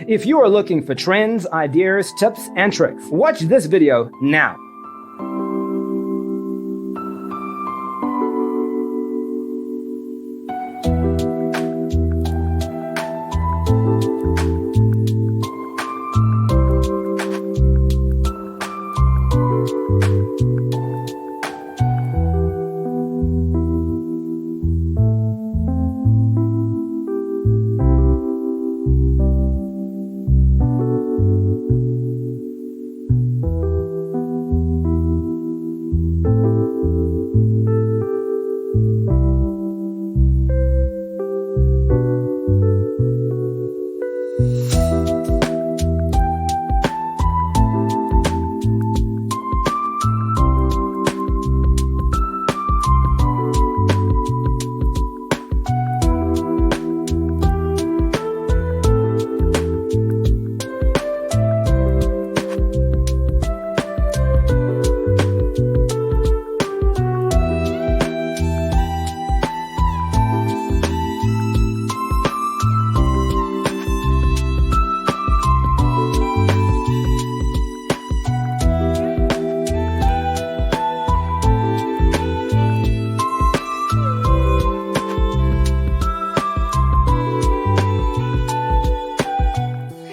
If you are looking for trends, ideas, tips, and tricks, watch this video now.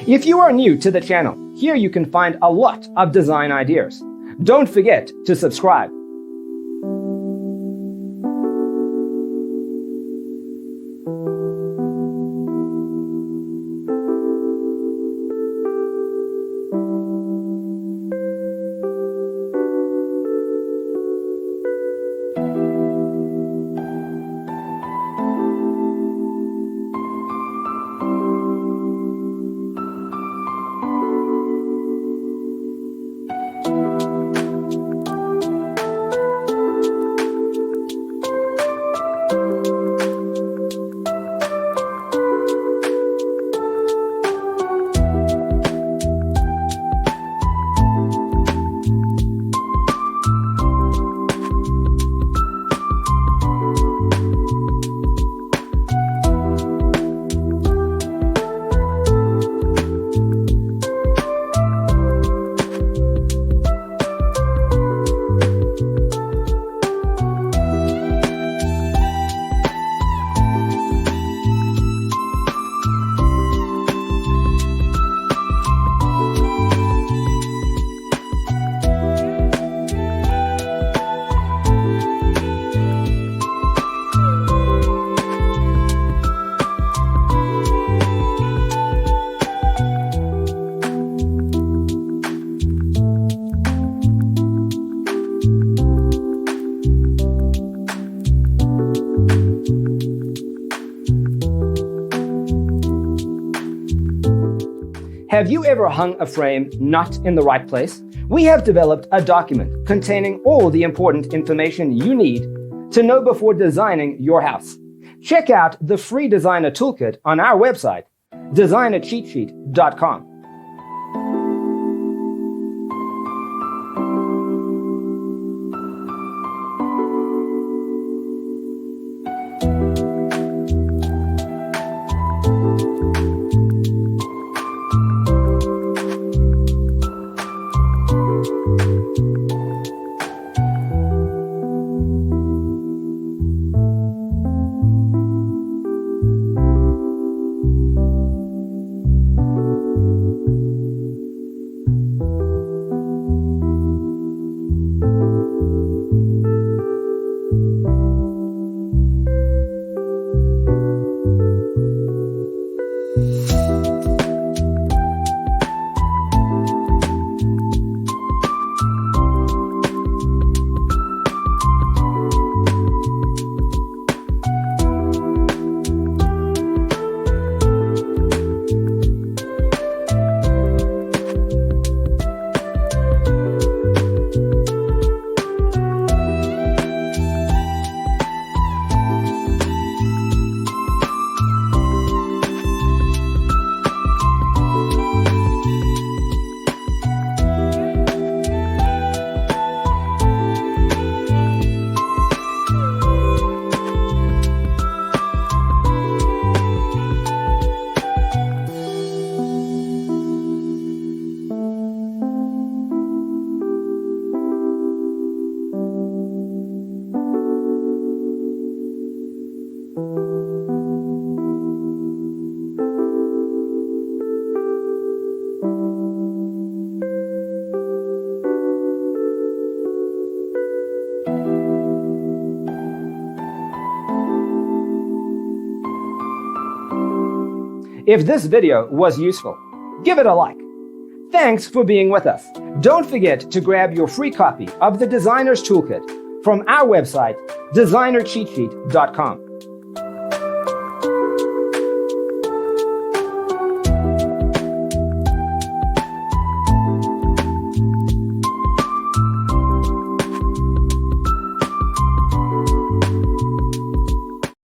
If you are new to the channel, here you can find a lot of design ideas. Don't forget to subscribe. Have you ever hung a frame not in the right place? We have developed a document containing all the important information you need to know before designing your house. Check out the free designer toolkit on our website, designercheatsheet.com. If this video was useful, give it a like. Thanks for being with us. Don't forget to grab your free copy of the Designer's Toolkit from our website, designercheatsheet.com.